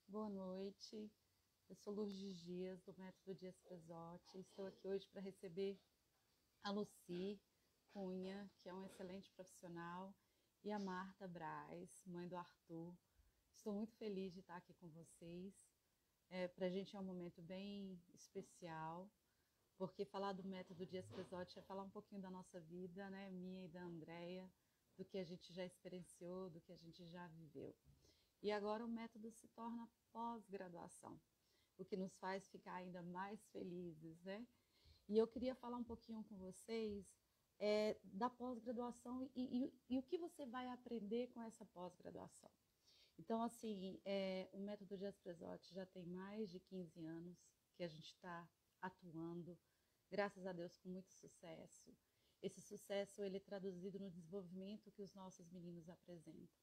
boa noite. Eu sou Lourdes Dias, do Método Dias Presotti. Estou aqui hoje para receber a Lucy Cunha, que é um excelente profissional, e a Marta Braz, mãe do Arthur. Estou muito feliz de estar aqui com vocês. Para a gente é um momento bem especial, porque falar do Método Dias Presotti é falar um pouquinho da nossa vida, né? Minha e da Andréia, do que a gente já experienciou, do que a gente já viveu. E agora o método se torna pós-graduação, o que nos faz ficar ainda mais felizes, né? E eu queria falar um pouquinho com vocês da pós-graduação e o que você vai aprender com essa pós-graduação. Então, assim, o método Dias Presotti já tem mais de 15 anos que a gente está atuando, graças a Deus, com muito sucesso. Esse sucesso ele é traduzido no desenvolvimento que os nossos meninos apresentam.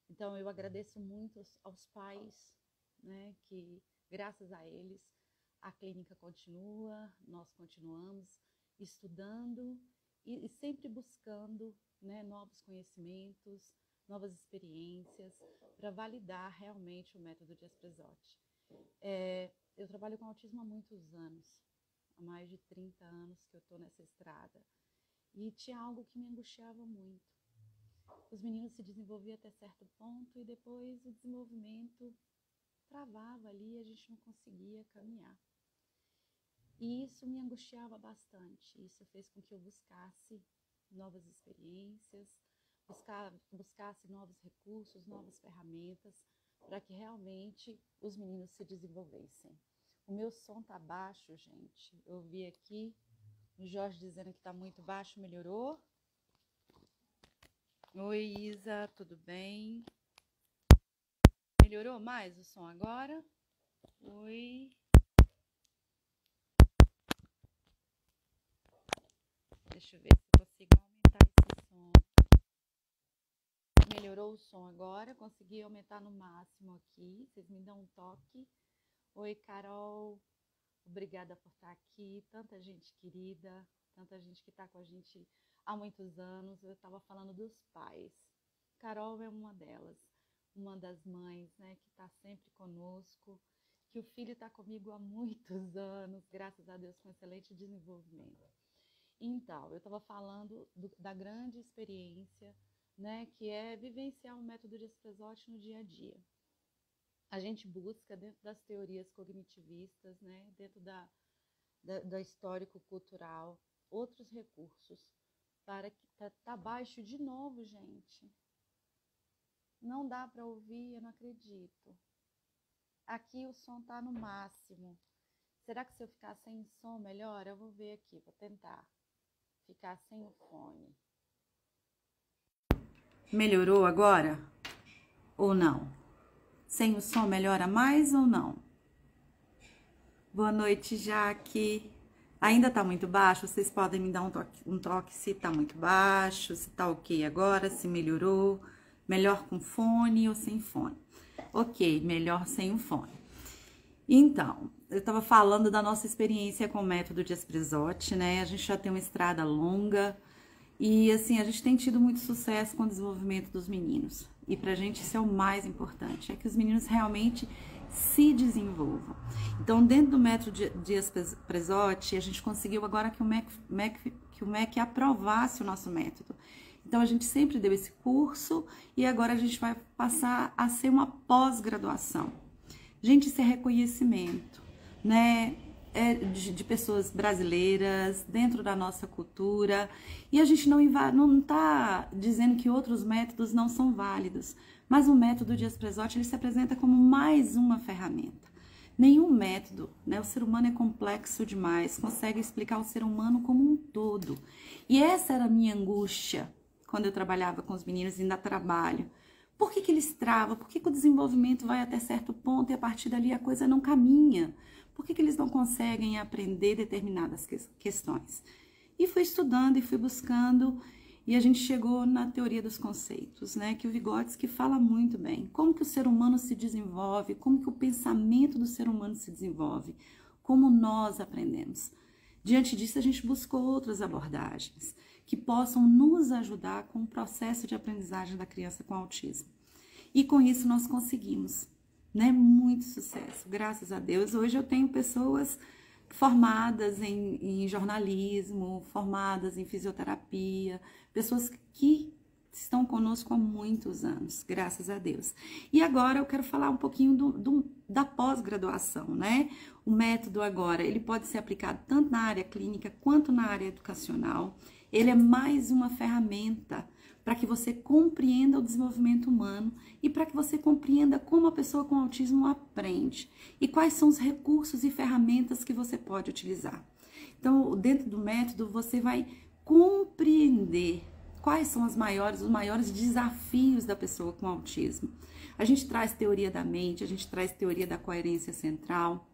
Então, eu agradeço muito aos pais, né, que graças a eles a clínica continua, nós continuamos estudando e sempre buscando, né, novos conhecimentos, novas experiências para validar realmente o método Dias Presotti. Eu trabalho com autismo há muitos anos, há mais de 30 anos que eu estou nessa estrada, e tinha algo que me angustiava muito. Os meninos se desenvolviam até certo ponto e depois o desenvolvimento travava ali e a gente não conseguia caminhar. E isso me angustiava bastante. Isso fez com que eu buscasse novas experiências, buscasse novos recursos, novas ferramentas para que realmente os meninos se desenvolvessem. O meu som tá baixo, gente. Eu vi aqui o Jorge dizendo que tá muito baixo, melhorou? Oi, Isa, tudo bem? Melhorou mais o som agora? Oi. Deixa eu ver se eu consigo aumentar esse som. Melhorou o som agora? Consegui aumentar no máximo aqui. Vocês me dão um toque. Oi, Carol. Obrigada por estar aqui. Tanta gente querida, tanta gente que está com a gente há muitos anos. Eu estava falando dos pais. Carol é uma delas, uma das mães, né, que está sempre conosco, que o filho está comigo há muitos anos, graças a Deus, com excelente desenvolvimento. Então, eu estava falando da grande experiência, né, que é vivenciar o método Dias Presotti no dia a dia. A gente busca, dentro das teorias cognitivistas, né, dentro da histórico-cultural, outros recursos para que tá baixo de novo, gente. Não dá para ouvir, eu não acredito. Aqui o som tá no máximo. Será que se eu ficar sem som melhor? Eu vou ver aqui, vou tentar ficar sem o fone. Melhorou agora? Ou não? Sem o som melhora mais ou não? Boa noite, Jaque. Ainda tá muito baixo? Vocês podem me dar um toque se tá muito baixo, se tá ok agora, se melhorou. Melhor com fone ou sem fone? Ok, melhor sem o fone. Então, eu estava falando da nossa experiência com o método Dias Presotti, né? A gente já tem uma estrada longa e, assim, a gente tem tido muito sucesso com o desenvolvimento dos meninos. E pra gente isso é o mais importante, é que os meninos realmente se desenvolvam. Então, dentro do método Dias Presotti, a gente conseguiu agora que o MEC aprovasse o nosso método. Então, a gente sempre deu esse curso e agora a gente vai passar a ser uma pós-graduação. Gente, isso é reconhecimento, né? De pessoas brasileiras, dentro da nossa cultura. E a gente não está dizendo que outros métodos não são válidos. Mas o método Dias Presotti, ele se apresenta como mais uma ferramenta. Nenhum método, né? O ser humano é complexo demais, consegue explicar o ser humano como um todo. E essa era a minha angústia quando eu trabalhava com os meninos e ainda trabalho. Por que eles travam? Por que o desenvolvimento vai até certo ponto e a partir dali a coisa não caminha? Por que eles não conseguem aprender determinadas questões? E fui estudando e fui buscando e a gente chegou na teoria dos conceitos, né? Que o Vygotsky fala muito bem. Como que o ser humano se desenvolve, como que o pensamento do ser humano se desenvolve, como nós aprendemos. Diante disso, a gente buscou outras abordagens que possam nos ajudar com o processo de aprendizagem da criança com autismo. E com isso nós conseguimos, né? Muito sucesso, graças a Deus. Hoje eu tenho pessoas formadas em jornalismo, formadas em fisioterapia, pessoas que estão conosco há muitos anos, graças a Deus. E agora eu quero falar um pouquinho da pós-graduação, né? O método agora, ele pode ser aplicado tanto na área clínica quanto na área educacional. Ele é mais uma ferramenta para que você compreenda o desenvolvimento humano e para que você compreenda como a pessoa com autismo aprende e quais são os recursos e ferramentas que você pode utilizar. Então, dentro do método, você vai compreender quais são os maiores desafios da pessoa com autismo. A gente traz teoria da mente, a gente traz teoria da coerência central,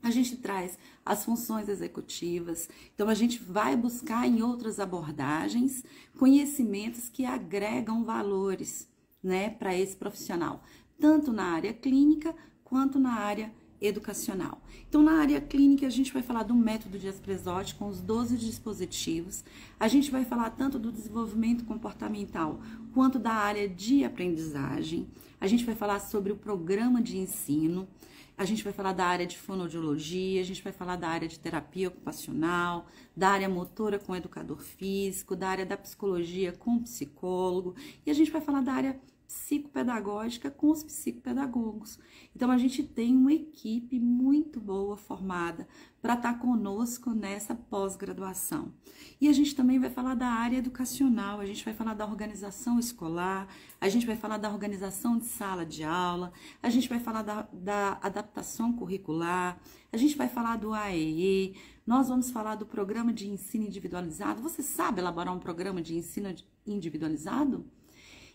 a gente traz as funções executivas. Então, a gente vai buscar em outras abordagens conhecimentos que agregam valores, né, para esse profissional, tanto na área clínica quanto na área educacional. Então, na área clínica, a gente vai falar do método Dias-Presotti com os 12 dispositivos. A gente vai falar tanto do desenvolvimento comportamental quanto da área de aprendizagem. A gente vai falar sobre o programa de ensino. A gente vai falar da área de fonoaudiologia, a gente vai falar da área de terapia ocupacional, da área motora com educador físico, da área da psicologia com psicólogo, e a gente vai falar da área psicopedagógica com os psicopedagogos. Então, a gente tem uma equipe muito boa formada para estar conosco nessa pós-graduação. E a gente também vai falar da área educacional, a gente vai falar da organização escolar, a gente vai falar da organização de sala de aula, a gente vai falar da adaptação curricular, a gente vai falar do AEE, nós vamos falar do programa de ensino individualizado. Você sabe elaborar um programa de ensino individualizado?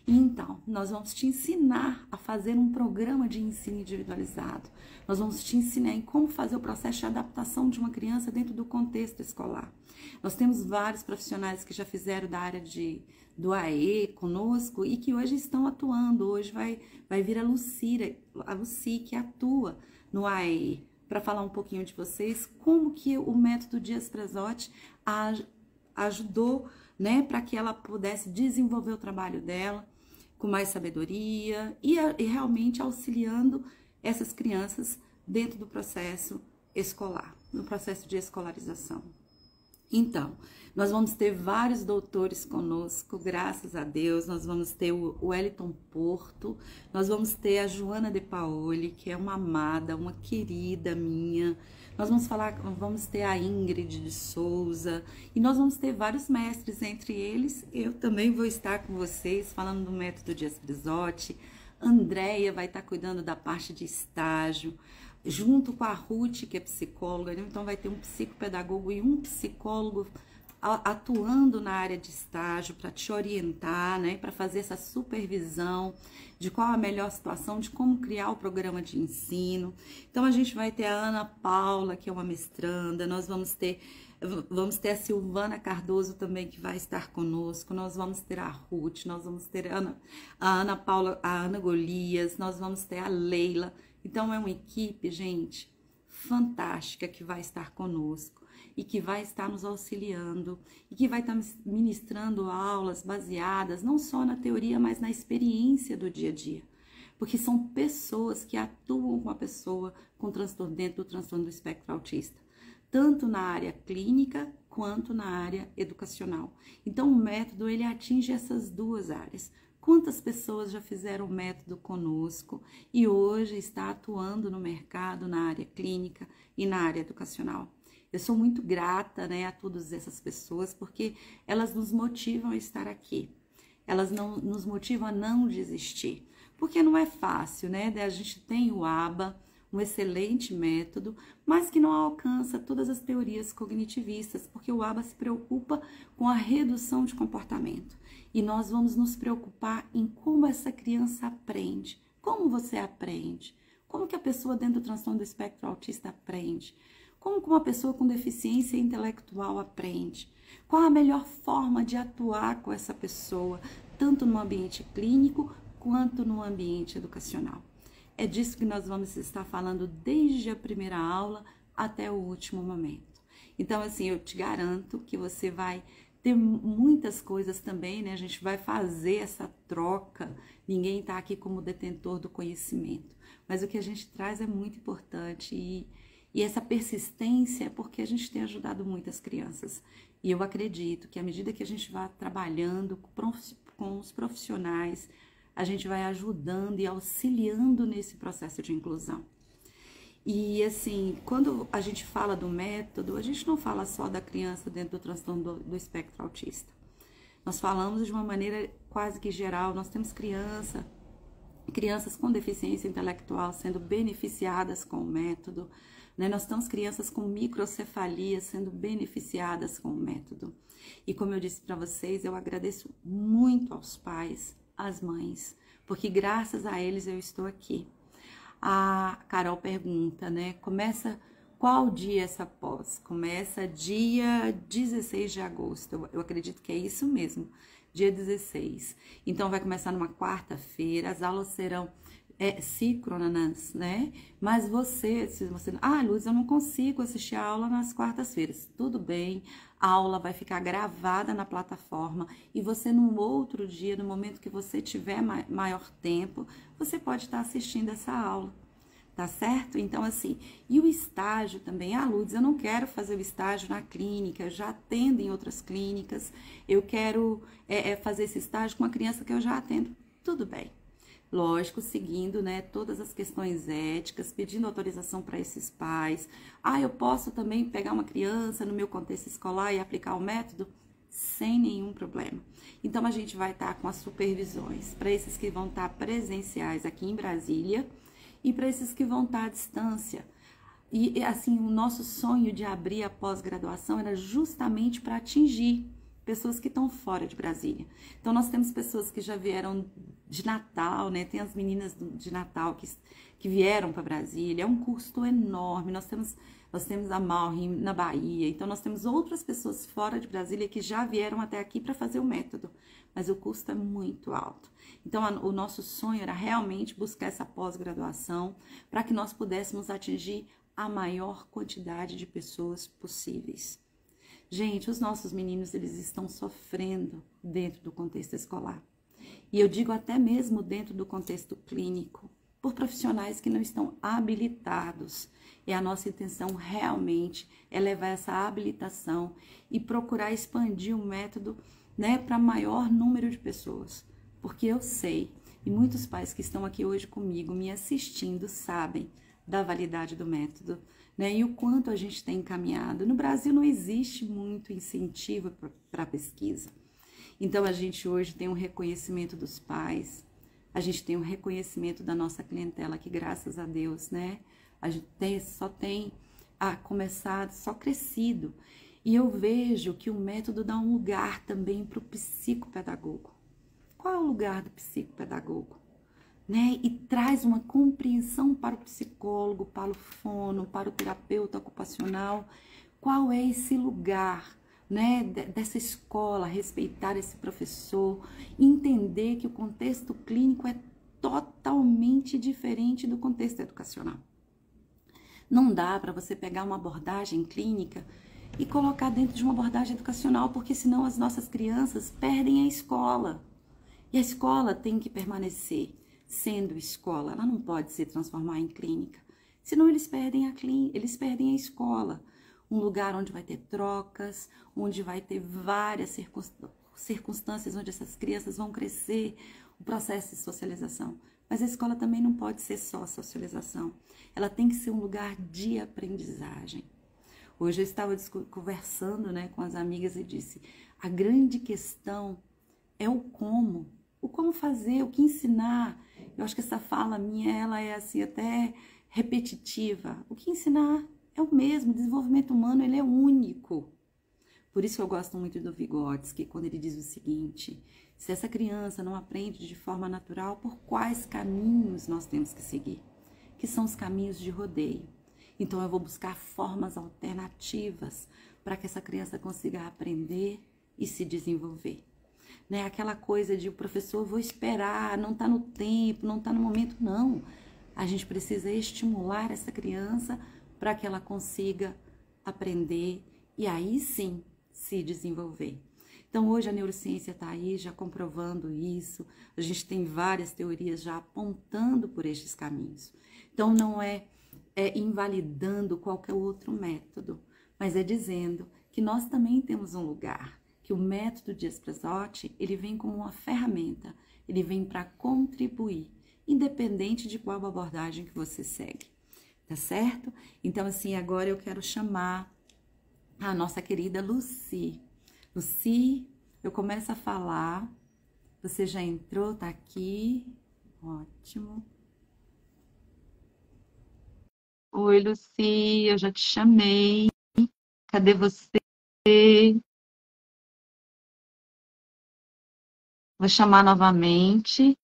Então, nós vamos te ensinar a fazer um programa de ensino individualizado. Nós vamos te ensinar em como fazer o processo de adaptação de uma criança dentro do contexto escolar. Nós temos vários profissionais que já fizeram da área do AE conosco e que hoje estão atuando. Hoje vai vir a Lucy, que atua no AE, para falar um pouquinho de vocês, como que o método Dias-Presotti ajudou, né, para que ela pudesse desenvolver o trabalho dela com mais sabedoria e realmente auxiliando essas crianças dentro do processo escolar, no processo de escolarização. Então, nós vamos ter vários doutores conosco, graças a Deus. Nós vamos ter o Wellington Porto, nós vamos ter a Joana De Paoli, que é uma amada, uma querida minha. Nós vamos ter a Ingrid de Souza e nós vamos ter vários mestres, entre eles eu também vou estar com vocês falando do método Dias-Presotti. Andréia vai estar cuidando da parte de estágio, junto com a Ruth, que é psicóloga, né? Então vai ter um psicopedagogo e um psicólogo atuando na área de estágio para te orientar, né, para fazer essa supervisão de qual a melhor situação, de como criar o programa de ensino. Então a gente vai ter a Ana Paula, que é uma mestranda, nós vamos ter a Silvana Cardoso também, que vai estar conosco, nós vamos ter a Ruth, nós vamos ter a Ana Paula, a Ana Golias, nós vamos ter a Leila. Então é uma equipe, gente, fantástica que vai estar conosco e que vai estar nos auxiliando e que vai estar ministrando aulas baseadas não só na teoria, mas na experiência do dia a dia. Porque são pessoas que atuam com a pessoa com transtorno dentro do transtorno do espectro autista, tanto na área clínica quanto na área educacional. Então o método, ele atinge essas duas áreas. Quantas pessoas já fizeram o método conosco e hoje está atuando no mercado, na área clínica e na área educacional? Eu sou muito grata, né, a todas essas pessoas, porque elas nos motivam a estar aqui. Elas nos motivam a não desistir. Porque não é fácil, né? A gente tem o ABA, um excelente método, mas que não alcança todas as teorias cognitivistas, porque o ABA se preocupa com a redução de comportamento. E nós vamos nos preocupar em como essa criança aprende, como você aprende, como que a pessoa dentro do transtorno do espectro autista aprende, como que uma pessoa com deficiência intelectual aprende, qual a melhor forma de atuar com essa pessoa, tanto no ambiente clínico quanto no ambiente educacional. É disso que nós vamos estar falando desde a primeira aula até o último momento. Então, assim, eu te garanto que você vai ter muitas coisas também, né? A gente vai fazer essa troca, ninguém está aqui como detentor do conhecimento, mas o que a gente traz é muito importante e essa persistência é porque a gente tem ajudado muitas crianças. E eu acredito que à medida que a gente vai trabalhando com os profissionais, a gente vai ajudando e auxiliando nesse processo de inclusão. E assim, quando a gente fala do método, a gente não fala só da criança dentro do transtorno do espectro autista. Nós falamos de uma maneira quase que geral. Nós temos crianças com deficiência intelectual sendo beneficiadas com o método, né? Nós temos crianças com microcefalia sendo beneficiadas com o método. E como eu disse para vocês, eu agradeço muito aos pais, às mães, porque graças a eles eu estou aqui. A Carol pergunta, né? Qual dia essa pós? Começa dia 16 de agosto. Eu acredito que é isso mesmo, dia 16. Então vai começar numa quarta-feira, as aulas serão síncronas, né? Mas se você... Luz, eu não consigo assistir a aula nas quartas-feiras. Tudo bem, a aula vai ficar gravada na plataforma e você num outro dia, no momento que você tiver maior tempo, você pode estar assistindo essa aula, tá certo? Então assim, e o estágio também, Luz, eu não quero fazer o estágio na clínica, eu já atendo em outras clínicas, eu quero fazer esse estágio com uma criança que eu já atendo, tudo bem. Lógico, seguindo, né, todas as questões éticas, pedindo autorização para esses pais. Eu posso também pegar uma criança no meu contexto escolar e aplicar o método? Sem nenhum problema. Então, a gente vai estar com as supervisões para esses que vão estar presenciais aqui em Brasília e para esses que vão estar à distância. E, assim, o nosso sonho de abrir a pós-graduação era justamente para atingir pessoas que estão fora de Brasília. Então, nós temos pessoas que já vieram de Natal, né? Tem as meninas de Natal que vieram para Brasília. É um custo enorme. Nós temos a Malrim na Bahia. Então, nós temos outras pessoas fora de Brasília que já vieram até aqui para fazer o método. Mas o custo é muito alto. Então, o nosso sonho era realmente buscar essa pós-graduação para que nós pudéssemos atingir a maior quantidade de pessoas possíveis. Gente, os nossos meninos, eles estão sofrendo dentro do contexto escolar. E eu digo até mesmo dentro do contexto clínico, por profissionais que não estão habilitados. E a nossa intenção realmente é levar essa habilitação e procurar expandir o método, né, para maior número de pessoas. Porque eu sei, e muitos pais que estão aqui hoje comigo, me assistindo, sabem da validade do método, né? E o quanto a gente tem encaminhado. No Brasil não existe muito incentivo para pesquisa. Então a gente hoje tem um reconhecimento dos pais, a gente tem um reconhecimento da nossa clientela que, graças a Deus, né? A gente só tem começado, só crescido. E eu vejo que o método dá um lugar também para o psicopedagogo. Qual é o lugar do psicopedagogo? Né? E traz uma compreensão para o psicólogo, para o fono, para o terapeuta ocupacional. Qual é esse lugar, né, dessa escola, respeitar esse professor, entender que o contexto clínico é totalmente diferente do contexto educacional. Não dá para você pegar uma abordagem clínica e colocar dentro de uma abordagem educacional, porque senão as nossas crianças perdem a escola. E a escola tem que permanecer sendo escola, ela não pode se transformar em clínica, senão eles perdem a escola, um lugar onde vai ter trocas, onde vai ter várias circunstâncias onde essas crianças vão crescer, o processo de socialização. Mas a escola também não pode ser só socialização, ela tem que ser um lugar de aprendizagem. Hoje eu estava conversando, né, com as amigas e disse, a grande questão é o como fazer, o que ensinar. Eu acho que essa fala minha, ela é assim até repetitiva. O que ensinar é o mesmo, o desenvolvimento humano, ele é único. Por isso que eu gosto muito do Vygotsky, quando ele diz o seguinte, se essa criança não aprende de forma natural, por quais caminhos nós temos que seguir? Que são os caminhos de rodeio. Então eu vou buscar formas alternativas para que essa criança consiga aprender e se desenvolver. Né? Aquela coisa de o professor, vou esperar, não está no tempo, não está no momento, não. A gente precisa estimular essa criança para que ela consiga aprender e aí sim se desenvolver. Então, hoje a neurociência está aí já comprovando isso, a gente tem várias teorias já apontando por estes caminhos. Então, não é invalidando qualquer outro método, mas é dizendo que nós também temos um lugar, que o método Dias-Prazotti, ele vem como uma ferramenta, ele vem para contribuir, independente de qual abordagem que você segue, tá certo? Então, assim, agora eu quero chamar a nossa querida Lucy. Lucy, eu começo a falar, você já entrou, tá aqui, ótimo. Oi, Lucy, eu já te chamei, cadê você? Vou chamar novamente.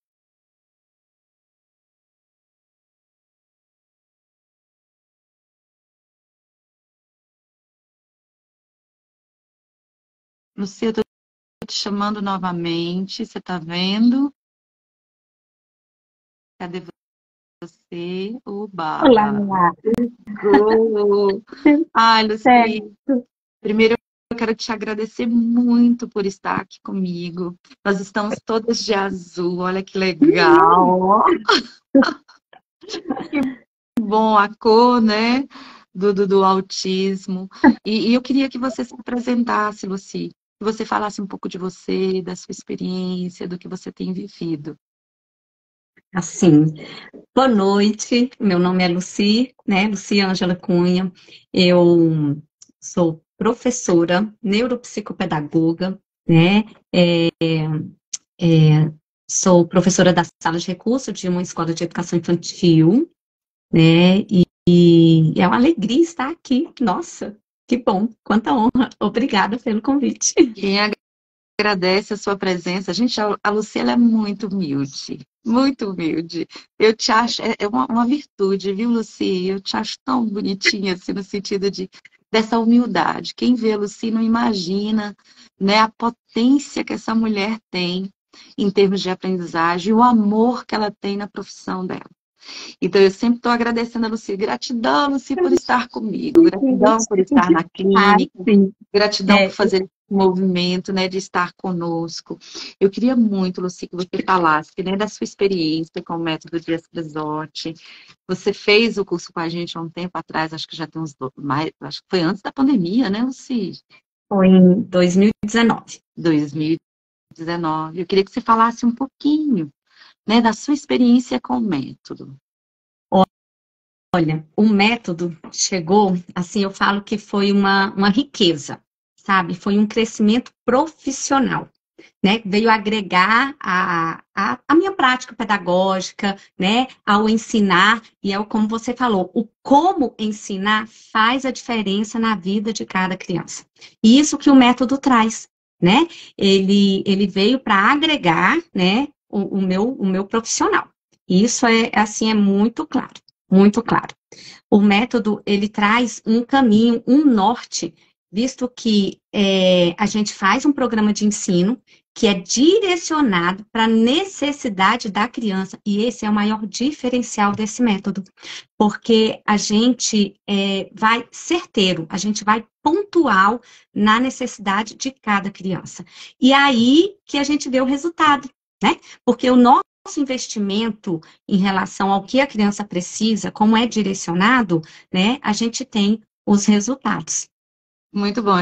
Lucy, eu tô te chamando novamente, você tá vendo? Cadê você? Olá, Oba! Gol! Ai, Lucy, certo. primeiro eu quero te agradecer muito por estar aqui comigo. Nós estamos todas de azul, olha que legal! Que bom, a cor, né, do autismo. E eu queria que você se apresentasse, Lucy, que você falasse um pouco de você, da sua experiência, do que você tem vivido. Assim, boa noite. Meu nome é Lucy, né? Lucy Ângela Cunha. Eu sou professora, neuropsicopedagoga, né? É, sou professora da sala de recurso de uma escola de educação infantil, né? E é uma alegria estar aqui. Nossa, que bom, quanta honra. Obrigada pelo convite. Quem agradece a sua presença. Gente, a Luciela é muito humilde. Muito humilde. Eu te acho, é uma virtude, viu, Luci? Eu te acho tão bonitinha, assim, no sentido dessa humildade. Quem vê a Luci não imagina, né, a potência que essa mulher tem em termos de aprendizagem, o amor que ela tem na profissão dela. Então, eu sempre estou agradecendo a Luci. Gratidão, Luci, por estar comigo. Gratidão por estar na Ah, clínica. sim. Gratidão por fazer esse movimento, né, de estar conosco. Eu queria muito, Luci, que você falasse, né, da sua experiência com o método Dias-Prazotti. Você fez o curso com a gente há um tempo atrás, acho que já tem mais, acho que foi antes da pandemia, né, Luci? Foi em 2019. 2019. Eu queria que você falasse um pouquinho, né, da sua experiência com o método. Olha, o método chegou, assim, eu falo que foi uma riqueza, sabe? Foi um crescimento profissional, né? Veio agregar a minha prática pedagógica, né? Ao ensinar, e é como você falou, o como ensinar faz a diferença na vida de cada criança. E isso que o método traz, né? Ele veio para agregar, né? O meu profissional. E isso assim, é muito claro. Muito claro. O método, ele traz um caminho, um norte, visto que a gente faz um programa de ensino que é direcionado para a necessidade da criança, e esse é o maior diferencial desse método, porque a gente vai certeiro, a gente vai pontual na necessidade de cada criança. E aí que a gente vê o resultado, né? Porque o nosso investimento em relação ao que a criança precisa, como é direcionado, né, a gente tem os resultados. Muito bom.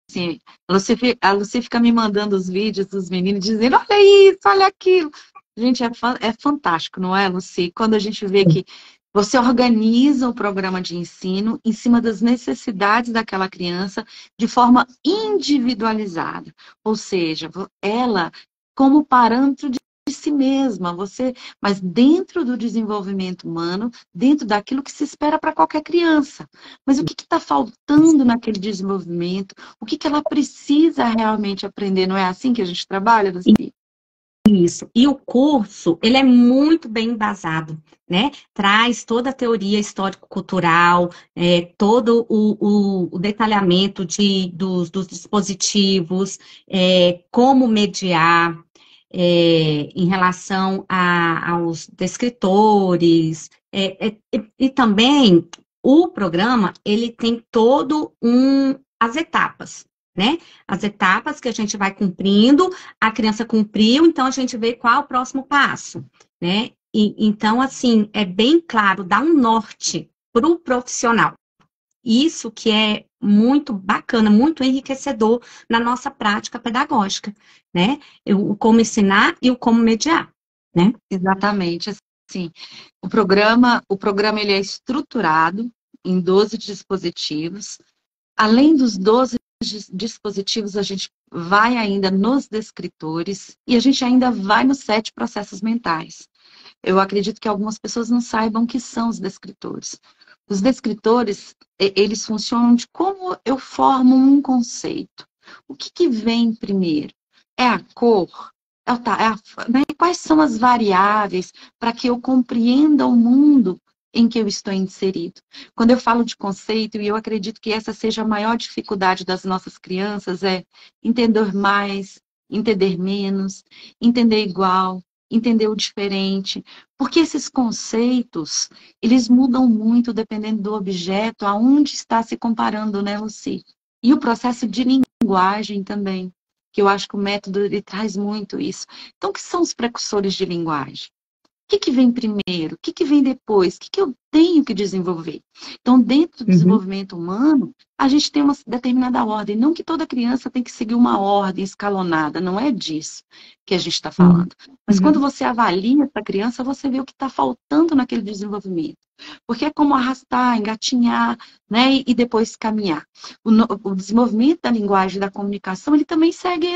Assim, a Lucy fica me mandando os vídeos dos meninos dizendo, olha isso, olha aquilo. Gente, é fantástico, não é, Lucy? Quando a gente vê que você organiza o programa de ensino em cima das necessidades daquela criança de forma individualizada. Ou seja, ela como parâmetro de si mesma, mas dentro do desenvolvimento humano, dentro daquilo que se espera para qualquer criança. Mas o que está faltando naquele desenvolvimento? O que ela precisa realmente aprender? Não é assim que a gente trabalha, Lucy? Isso. E o curso, ele é muito bem embasado, né? Traz toda a teoria histórico-cultural, todo o detalhamento dos dispositivos, como mediar, em relação aos descritores, e também o programa, ele tem as etapas, né? As etapas que a gente vai cumprindo, a criança cumpriu, então a gente vê qual é o próximo passo, né? Então, assim, é bem claro, dá um norte para o profissional. Isso que é muito bacana, muito enriquecedor na nossa prática pedagógica, né? O como ensinar e o como mediar, né? Exatamente. Assim, o programa ele é estruturado em 12 dispositivos. Além dos 12 dispositivos, a gente vai ainda nos descritores e a gente ainda vai nos 7 processos mentais. Eu acredito que algumas pessoas não saibam o que são os descritores. Os descritores, eles funcionam de como eu formo um conceito. O que vem primeiro? É a cor? Né? Quais são as variáveis para que eu compreenda o mundo em que eu estou inserido? Quando eu falo de conceito, e eu acredito que essa seja a maior dificuldade das nossas crianças, é entender mais, entender menos, entender igual, entender o diferente, porque esses conceitos, eles mudam muito dependendo do objeto, aonde está se comparando, né, Lucy? E o processo de linguagem também, que eu acho que o método ele traz muito isso. Então, o que são os precursores de linguagem? O que vem primeiro? O que vem depois? O que eu tenho que desenvolver? Então, dentro do desenvolvimento humano, a gente tem uma determinada ordem. Não que toda criança tem que seguir uma ordem escalonada, não é disso que a gente está falando. Mas quando você avalia essa criança, você vê o que está faltando naquele desenvolvimento. Porque é como arrastar, engatinhar, né? E depois caminhar. O desenvolvimento da linguagem, da comunicação, ele também segue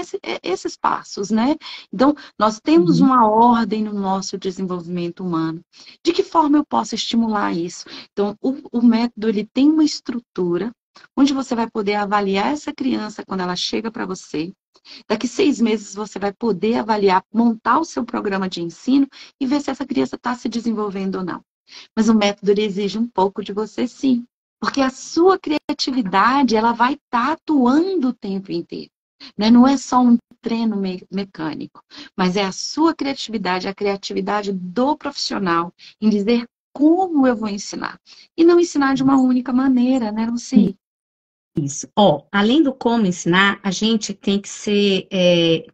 esses passos, né? Então, nós temos uma ordem no nosso desenvolvimento humano. De que forma eu posso estimular isso? Então, o método, ele tem uma estrutura onde você vai poder avaliar essa criança quando ela chega para você. Daqui 6 meses você vai poder avaliar, montar o seu programa de ensino e ver se essa criança está se desenvolvendo ou não. Mas o método ele exige um pouco de você, sim. Porque a sua criatividade, ela vai estar atuando o tempo inteiro. Né? Não é só um treino mecânico, mas é a sua criatividade, a criatividade do profissional em dizer como eu vou ensinar. E não ensinar de uma única maneira, né, Lucy? Isso. Além do como ensinar, a gente tem que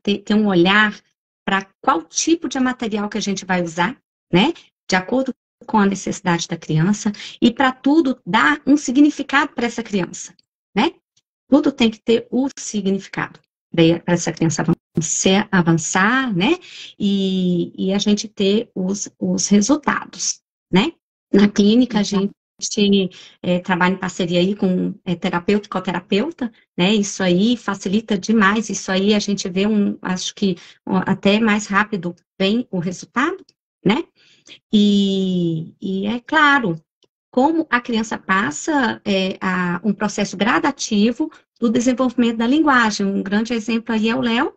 ter um olhar para qual tipo de material que a gente vai usar, né? De acordo com a necessidade da criança, e para tudo dar um significado para essa criança, né? Tudo tem que ter o significado para essa criança avançar, né? E a gente ter os resultados, né? Na clínica, a gente trabalha em parceria aí com terapeuta e coterapeuta, né? Isso aí facilita demais, isso aí a gente vê acho que até mais rápido vem o resultado, né? E é claro, como a criança passa a um processo gradativo do desenvolvimento da linguagem. Um grande exemplo aí é o Léo,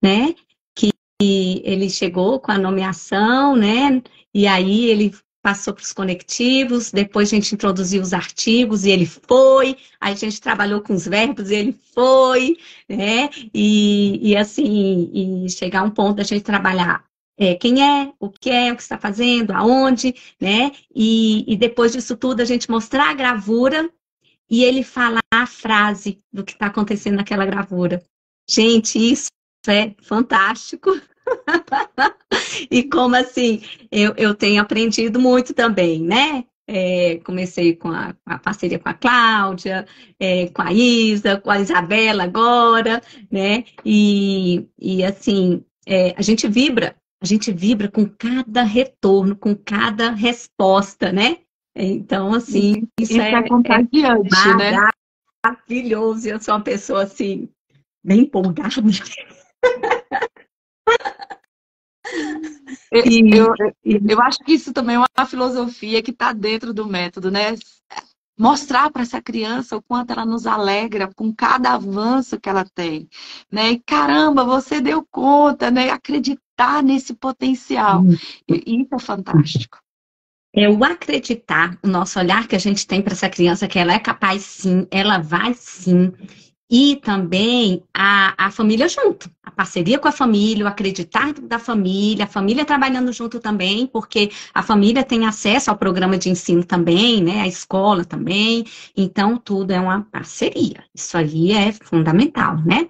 né? Que ele chegou com a nomeação, né? E aí ele passou para os conectivos, depois a gente introduziu os artigos e ele foi, aí a gente trabalhou com os verbos e ele foi, né? E assim, e chegar a um ponto da gente trabalhar quem é, o que está fazendo, aonde, né? E depois disso tudo a gente mostrar a gravura e ele falar a frase do que está acontecendo naquela gravura. Gente, isso é fantástico. E como assim, eu tenho aprendido muito também, né? Comecei com a parceria com a Cláudia, com a Isa, com a Isabela agora, né? E assim, a gente vibra com cada retorno, com cada resposta, né? Então, assim, isso é contagiante, né? Maravilhoso. Eu sou uma pessoa, assim, bem empolgada. Eu acho que isso também é uma filosofia que está dentro do método, né? Mostrar para essa criança o quanto ela nos alegra com cada avanço que ela tem, né? E, caramba, você deu conta, né? Acreditar nesse potencial. E isso é fantástico. É o acreditar, o nosso olhar que a gente tem para essa criança, que ela é capaz sim, ela vai sim. E também a família junto, a parceria com a família, o acreditar da família, a família trabalhando junto também, porque a família tem acesso ao programa de ensino também, né, a escola também, então tudo é uma parceria, isso aí é fundamental, né?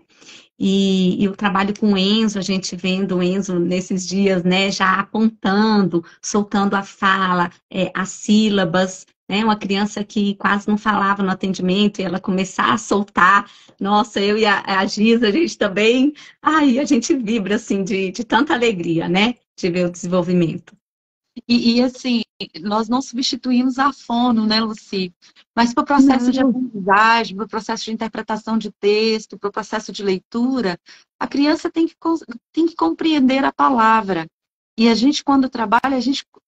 E o trabalho com o Enzo, a gente vendo o Enzo nesses dias, né, já apontando, soltando a fala, as sílabas, né, uma criança que quase não falava no atendimento, e ela começar a soltar, nossa, eu e a Giza, a gente também, ai, a gente vibra, assim, de tanta alegria, né, de ver o desenvolvimento. Assim, nós não substituímos a fono, né, Lucy? Mas para o processo de Não. aprendizagem, para o processo de interpretação de texto, para o processo de leitura, a criança tem que compreender a palavra. E a gente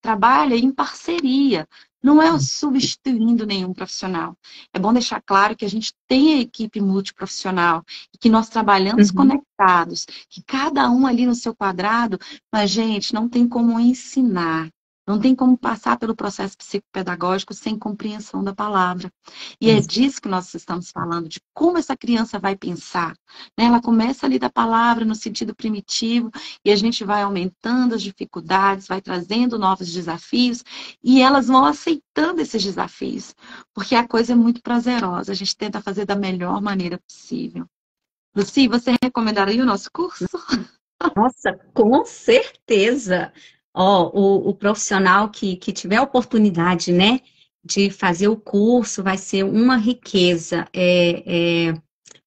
trabalha em parceria, não é substituindo nenhum profissional. É bom deixar claro que a gente tem a equipe multiprofissional e que nós trabalhamos Uhum. conectados, que cada um ali no seu quadrado, mas, gente, não tem como ensinar. Não tem como passar pelo processo psicopedagógico sem compreensão da palavra. E é disso que nós estamos falando, de como essa criança vai pensar. Né? Ela começa ali da palavra no sentido primitivo, e a gente vai aumentando as dificuldades, vai trazendo novos desafios, e elas vão aceitando esses desafios, porque a coisa é muito prazerosa. A gente tenta fazer da melhor maneira possível. Lucy, você recomendaria o nosso curso? Nossa, com certeza. Ó, o profissional que tiver a oportunidade, né, de fazer o curso vai ser uma riqueza,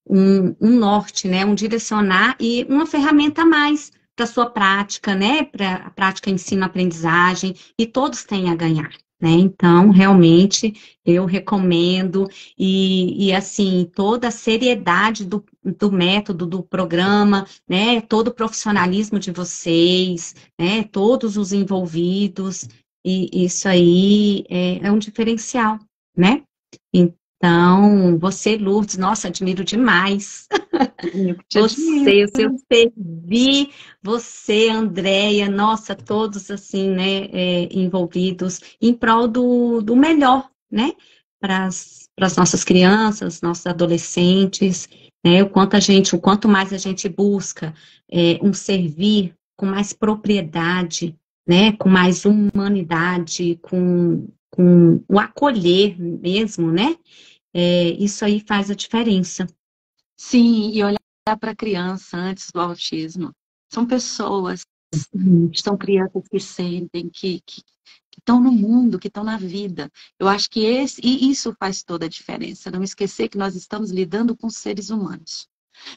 um norte, né, um direcionar e uma ferramenta a mais para a sua prática, né, para a prática ensino-aprendizagem, e todos têm a ganhar. Né? Então, realmente, eu recomendo, e assim, toda a seriedade do método, do programa, né? Todo o profissionalismo de vocês, né? Todos os envolvidos, e isso aí é um diferencial, né? Então, você, Lourdes, nossa, admiro demais. Eu te admiro. Você, o seu servir, você, Andréia, nossa, todos assim, né, envolvidos em prol do melhor, né, para as nossas crianças, nossos adolescentes, né, o quanto mais a gente busca um servir com mais propriedade, né, com mais humanidade, com o acolher mesmo, né, isso aí faz a diferença. Sim, e olhar para a criança antes do autismo. São pessoas, são crianças que sentem, que estão no mundo, que estão na vida. Eu acho que e isso faz toda a diferença. Não esquecer que nós estamos lidando com seres humanos,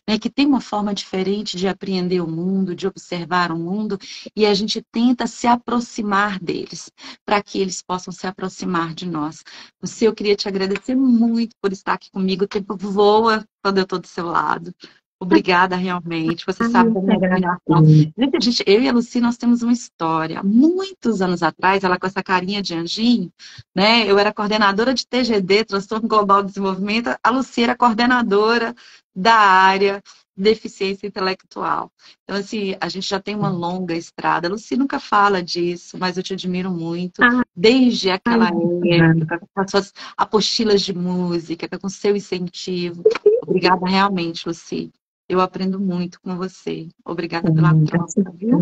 né, que tem uma forma diferente de apreender o mundo, de observar o mundo, e a gente tenta se aproximar deles, para que eles possam se aproximar de nós. Você, eu queria te agradecer muito por estar aqui comigo. O tempo voa quando eu estou do seu lado. Obrigada, realmente. Você Ai, sabe eu da que minha admiração. agradeço. Eu e a Lucy, nós temos uma história. Muitos anos atrás, ela com essa carinha de anjinho, né? Eu era coordenadora de TGD, Transtorno Global de Desenvolvimento. A Lucy era coordenadora da área de deficiência intelectual. Então, assim, a gente já tem uma longa estrada. A Lucy nunca fala disso, mas eu te admiro muito. Desde aquela época, com as suas apostilas de música, com o seu incentivo. Obrigada realmente, Lucy. Eu aprendo muito com você. Obrigada pela troca, viu?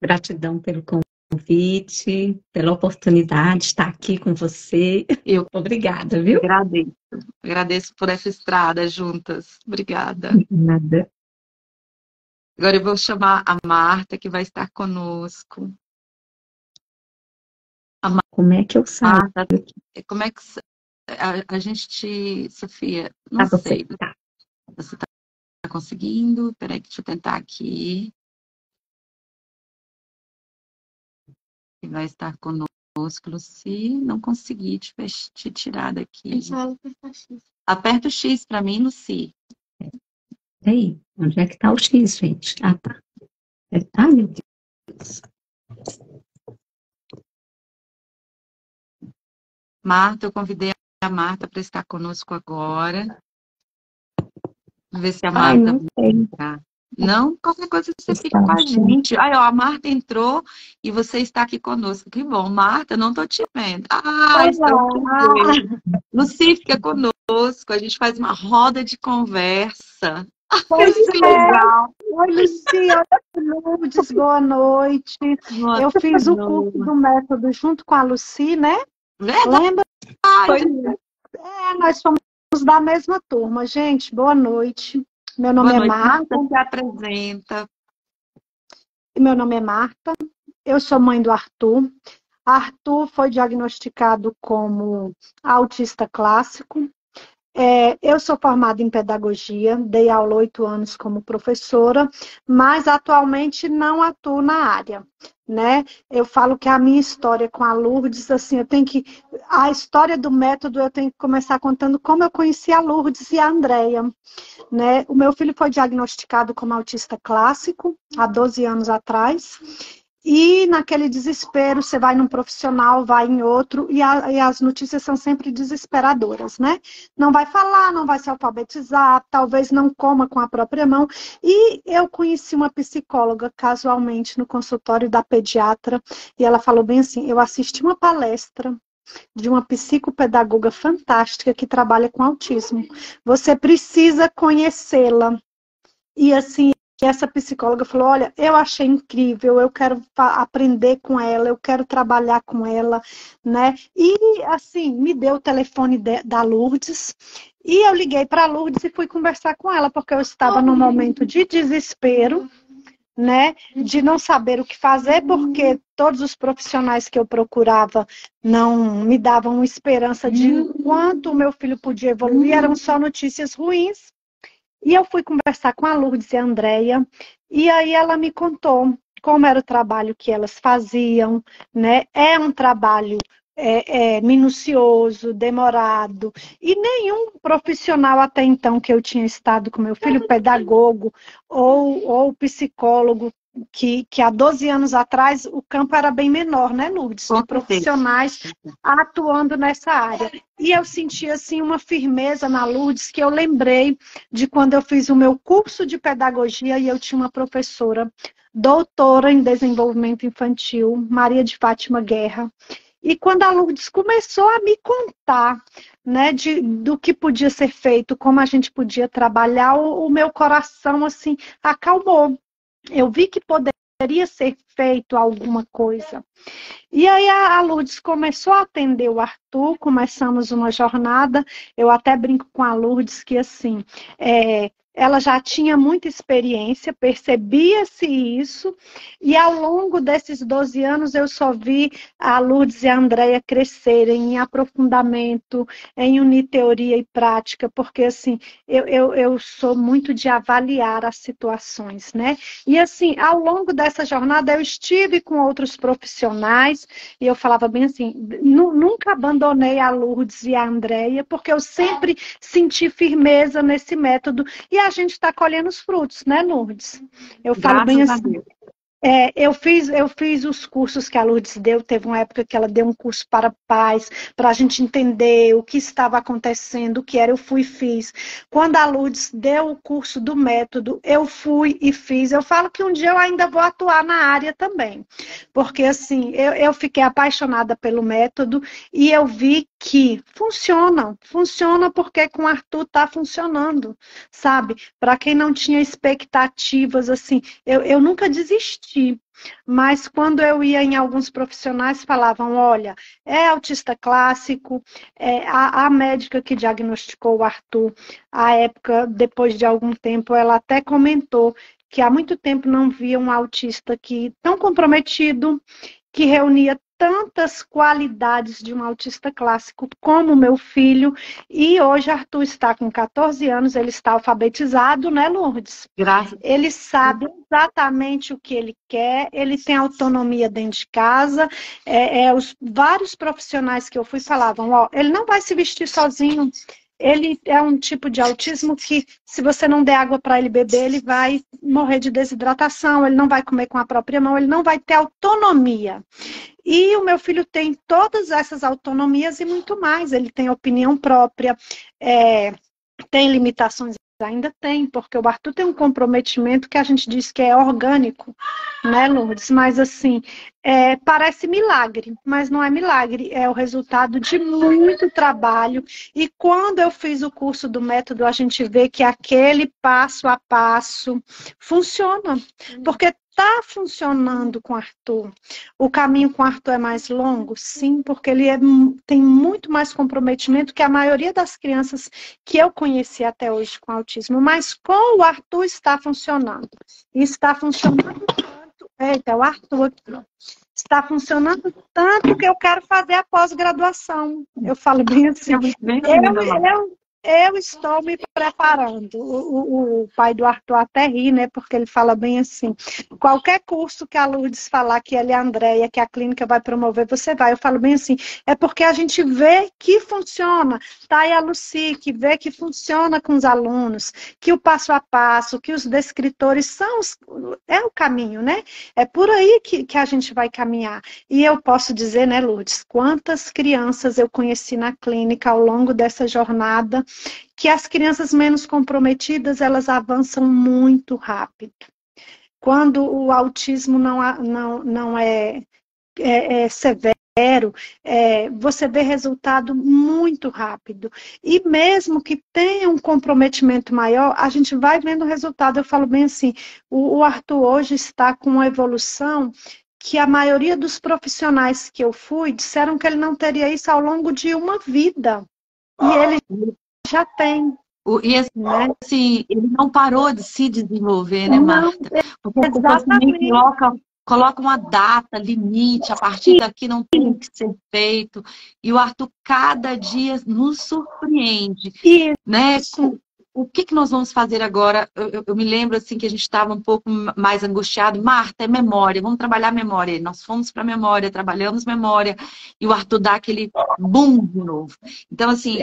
Gratidão pelo convite, pela oportunidade de estar aqui com você. Eu Obrigada, viu? agradeço. Agradeço por essa estrada juntas. Obrigada. Nada. Agora eu vou chamar a Marta, que vai estar conosco. Como é que eu saio? Marta, como é que a gente, Sofia, não Ah, você. sei. Tá. Você está conseguindo? Peraí, deixa eu tentar aqui. Que vai estar conosco, Lucy. Não consegui te tirar daqui. Aperta o X para mim, Lucy. Aí, onde é que tá o X, gente? Ah, tá. Ai, meu Deus. Marta, eu convidei a Marta para estar conosco agora. Vamos ver se a Ai, Marta não vai sei. entrar. Não, qualquer coisa você fica com a gente. Aí, ó, a Marta entrou e você está aqui conosco. Que bom, Marta, não estou te vendo. Ah, estamos te Olá! vendo. Lucy fica conosco, a gente faz uma roda de conversa. Pois Que é. legal. Oi, Lucia. Oi, Lourdes. Boa noite. Boa Eu fiz o curso noite. do método junto com a Lucy, né? Verdade. Lembra? Nós somos da mesma turma. Gente, boa noite. Meu nome Boa é noite, Marta. Marta, se apresenta. Meu nome é Marta. Eu sou mãe do Arthur. Arthur foi diagnosticado como autista clássico. Eu sou formada em pedagogia, dei aula 8 anos como professora, mas atualmente não atuo na área, né? Eu falo que a minha história com a Lourdes, assim, a história do método eu tenho que começar contando como eu conheci a Lourdes e a Andrea, né? O meu filho foi diagnosticado como autista clássico há 12 anos atrás. E naquele desespero, você vai num profissional, vai em outro, e as notícias são sempre desesperadoras, né? Não vai falar, não vai se alfabetizar, talvez não coma com a própria mão. E eu conheci uma psicóloga casualmente no consultório da pediatra, e ela falou bem assim: eu assisti uma palestra de uma psicopedagoga fantástica que trabalha com autismo. Você precisa conhecê-la. E assim, essa psicóloga falou: olha, eu achei incrível, eu quero aprender com ela, eu quero trabalhar com ela, né? E assim, me deu o telefone da Lourdes, e eu liguei para a Lourdes e fui conversar com ela, porque eu estava num momento de desespero, né? De não saber o que fazer, porque todos os profissionais que eu procurava não me davam esperança de quanto o meu filho podia evoluir, eram só notícias ruins. E eu fui conversar com a Lourdes e a Andrea, e aí ela me contou como era o trabalho que elas faziam, né? É um trabalho minucioso, demorado, e nenhum profissional até então que eu tinha estado com meu filho, pedagogo ou psicólogo, que há 12 anos atrás o campo era bem menor, né, Lourdes? De profissionais atuando nessa área. E eu senti assim uma firmeza na Lourdes, que eu lembrei de quando eu fiz o meu curso de pedagogia e eu tinha uma professora, doutora em desenvolvimento infantil, Maria de Fátima Guerra. E quando a Lourdes começou a me contar, né, do que podia ser feito, como a gente podia trabalhar, o meu coração assim acalmou. Eu vi que poderia ser feito alguma coisa. E aí a Lourdes começou a atender o Arthur, começamos uma jornada. Eu até brinco com a Lourdes que assim, ela já tinha muita experiência, percebia-se isso, e ao longo desses 12 anos eu só vi a Lourdes e a Andrea crescerem em aprofundamento, em unir teoria e prática, porque assim, eu sou muito de avaliar as situações, né? E assim, ao longo dessa jornada eu estive com outros profissionais, e eu falava bem assim, nunca abandonei a Lourdes e a Andrea, porque eu sempre senti firmeza nesse método, e a gente está colhendo os frutos, né, Lourdes? Eu falo bem assim. Eu fiz os cursos que a Lourdes deu, teve uma época que ela deu um curso para pais, para a gente entender o que estava acontecendo, o que era, eu fui e fiz. Quando a Lourdes deu o curso do método, eu fui e fiz. Eu falo que um dia eu ainda vou atuar na área também, porque assim, eu fiquei apaixonada pelo método e eu vi que funciona porque com o Arthur está funcionando, sabe? Para quem não tinha expectativas, assim, eu nunca desisti. Mas quando eu ia em alguns profissionais, falavam: olha, é autista clássico, a médica que diagnosticou o Arthur, à época, depois de algum tempo, ela até comentou que há muito tempo não via um autista tão comprometido, que reunia tantas qualidades de um autista clássico como o meu filho, e hoje Arthur está com 14 anos, ele está alfabetizado, né, Lourdes? Ele sabe exatamente o que ele quer, ele tem autonomia dentro de casa, os vários profissionais que eu fui falavam: ó, ele não vai se vestir sozinho, ele é um tipo de autismo que, se você não der água para ele beber, ele vai morrer de desidratação, ele não vai comer com a própria mão, ele não vai ter autonomia. E o meu filho tem todas essas autonomias e muito mais. Ele tem opinião própria, tem limitações ainda tem, porque o Arthur tem um comprometimento que a gente diz que é orgânico, né, Lourdes? Mas assim, parece milagre, mas não é milagre, é o resultado de muito trabalho. E quando eu fiz o curso do método, a gente vê que aquele passo a passo funciona, porque está funcionando com o Arthur. O caminho com o Arthur é mais longo? Sim, porque ele tem muito mais comprometimento que a maioria das crianças que eu conheci até hoje com autismo, mas com o Arthur está funcionando. E está funcionando tanto. Eita, o Arthur aqui, ó. Está funcionando tanto que eu quero fazer a pós-graduação. Eu falo bem assim, eu estou me preparando. O pai do Arthur até ri, né? Porque ele fala bem assim, qualquer curso que a Lourdes falar que ela é a Andréia, que a clínica vai promover, você vai. Eu falo bem assim, é porque a gente vê que funciona. Tá aí a Lucy, que vê que funciona com os alunos, que o passo a passo, que os descritores é o caminho, né? É por aí que a gente vai caminhar. E eu posso dizer, né, Lourdes, quantas crianças eu conheci na clínica ao longo dessa jornada, que as crianças menos comprometidas, elas avançam muito rápido. Quando o autismo não é severo, você vê resultado muito rápido. E mesmo que tenha um comprometimento maior, a gente vai vendo o resultado. Eu falo bem assim, o Arthur hoje está com uma evolução que a maioria dos profissionais que eu fui disseram que ele não teria isso ao longo de uma vida. E ele já tem. E assim, ele não parou de se desenvolver, né, Marta? Porque a pessoa também coloca uma data, limite, a partir daqui não tem que ser feito. E o Arthur cada dia nos surpreende. Né? O que nós vamos fazer agora? Eu me lembro assim que a gente estava um pouco mais angustiado. Marta, é memória, vamos trabalhar memória. Nós fomos para memória, trabalhamos memória, e o Arthur dá aquele boom de novo. Então, assim,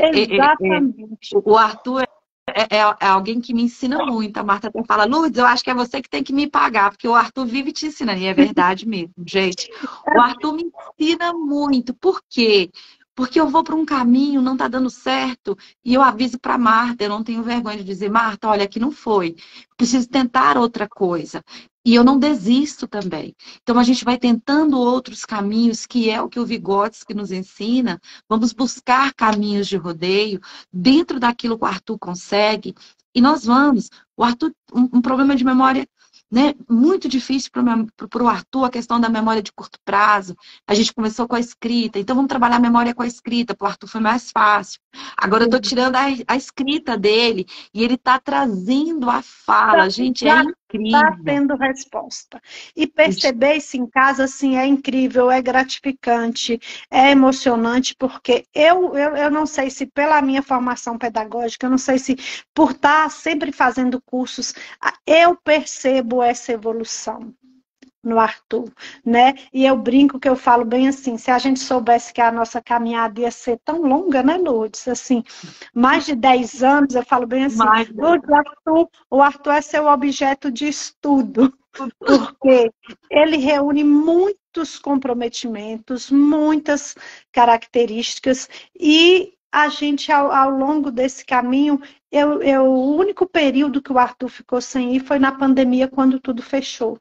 o Arthur é alguém que me ensina muito. A Marta até fala, Lourdes, eu acho que é você que tem que me pagar, porque o Arthur vive te ensinando, e é verdade mesmo, gente. O Arthur me ensina muito. Por quê? Porque eu vou para um caminho, não está dando certo, e eu aviso para Marta, eu não tenho vergonha de dizer, Marta, olha, aqui não foi, preciso tentar outra coisa. E eu não desisto também. Então a gente vai tentando outros caminhos, que é o que o Vygotsky nos ensina, vamos buscar caminhos de rodeio dentro daquilo que o Arthur consegue, e nós vamos. O Arthur, um problema de memória, né, muito difícil para o Arthur, a questão da memória de curto prazo. A gente começou com a escrita, então vamos trabalhar a memória com a escrita, para o Arthur foi mais fácil. Agora eu estou tirando a escrita dele e ele está trazendo a fala. Gente, é incrível. Está tendo resposta. E perceber isso em casa, assim, é incrível, é gratificante, é emocionante, porque eu não sei se pela minha formação pedagógica, eu não sei se por estar sempre fazendo cursos, eu percebo essa evolução no Arthur, né? E eu brinco que eu falo bem assim, se a gente soubesse que a nossa caminhada ia ser tão longa, né, Lourdes? Assim, mais de 10 anos, eu falo bem assim, Lourdes, o Arthur é seu objeto de estudo, porque ele reúne muitos comprometimentos, muitas características, e a gente, ao longo desse caminho, o único período que o Arthur ficou sem ir foi na pandemia, quando tudo fechou.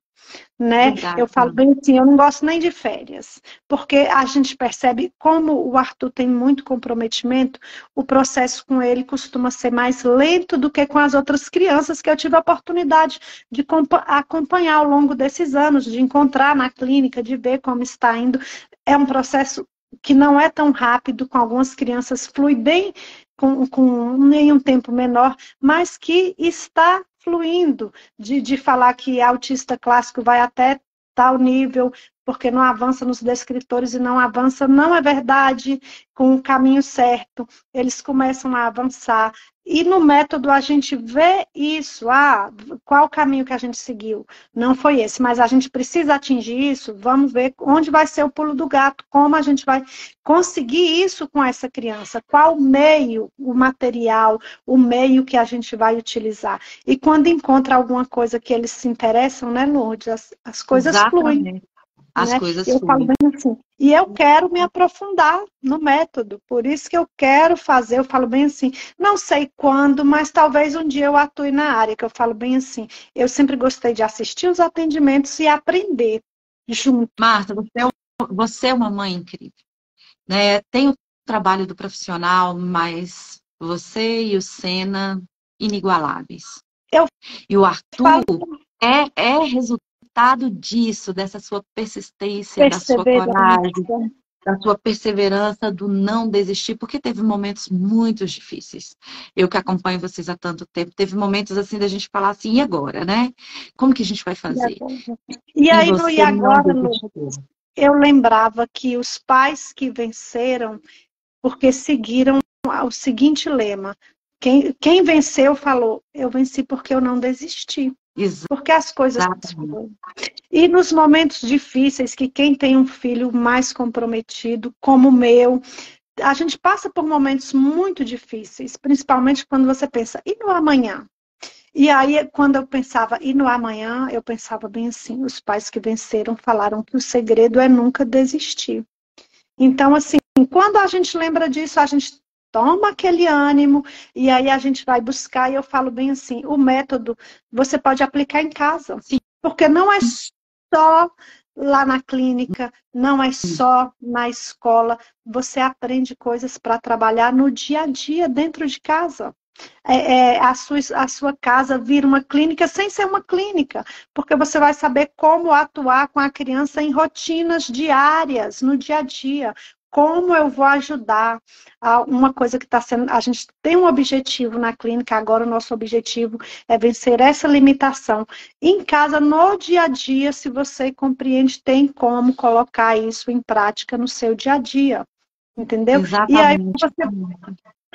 Né? Eu falo bem assim, eu não gosto nem de férias, porque a gente percebe como o Arthur tem muito comprometimento, o processo com ele costuma ser mais lento do que com as outras crianças que eu tive a oportunidade de acompanhar ao longo desses anos, de encontrar na clínica, de ver como está indo. É um processo que não é tão rápido, com algumas crianças flui bem com nem um tempo menor, mas que está fluindo, de falar que autista clássico vai até tal nível, porque não avança nos descritores e não avança, não é verdade, com o caminho certo, eles começam a avançar. E no método a gente vê isso, qual o caminho que a gente seguiu? Não foi esse, mas a gente precisa atingir isso, vamos ver onde vai ser o pulo do gato, como a gente vai conseguir isso com essa criança, qual meio, o material, o meio que a gente vai utilizar. E quando encontra alguma coisa que eles se interessam, né, Lourdes, as coisas fluem. as né? coisas Eu falo fluem. bem assim. E eu quero me aprofundar no método, por isso que eu quero fazer, eu falo bem assim, não sei quando, mas talvez um dia eu atue na área, que eu falo bem assim. Eu sempre gostei de assistir os atendimentos e aprender junto. Marta, você é uma mãe incrível, né? Tem o trabalho do profissional, mas você e o Sena, inigualáveis. Eu E o Arthur falo é resultado disso, dessa sua persistência, da sua coragem, perseverança. da sua perseverança, do não desistir, porque teve momentos muito difíceis. Eu que acompanho vocês há tanto tempo, teve momentos assim da gente falar assim, e agora, né? Como que a gente vai fazer? E E aí, no E você não Agora, Lu, desistiu. eu lembrava que os pais que venceram, porque seguiram o seguinte lema, quem venceu falou, eu venci porque eu não desisti. Porque as coisas Exatamente. foram. E nos momentos difíceis, que quem tem um filho mais comprometido, como o meu, a gente passa por momentos muito difíceis, principalmente quando você pensa, e no amanhã? E aí, quando eu pensava, e no amanhã, eu pensava bem assim, os pais que venceram falaram que o segredo é nunca desistir. Então, assim, quando a gente lembra disso, a gente toma aquele ânimo e aí a gente vai buscar, e eu falo bem assim, o método você pode aplicar em casa. Sim. Porque não é só lá na clínica, não é só na escola, você aprende coisas para trabalhar no dia a dia, dentro de casa. A sua casa vira uma clínica sem ser uma clínica, porque você vai saber como atuar com a criança em rotinas diárias, no dia a dia. Como eu vou ajudar a uma coisa que está sendo... A gente tem um objetivo na clínica, agora o nosso objetivo é vencer essa limitação. Em casa, no dia a dia, se você compreende, tem como colocar isso em prática no seu dia a dia. Entendeu? Exatamente.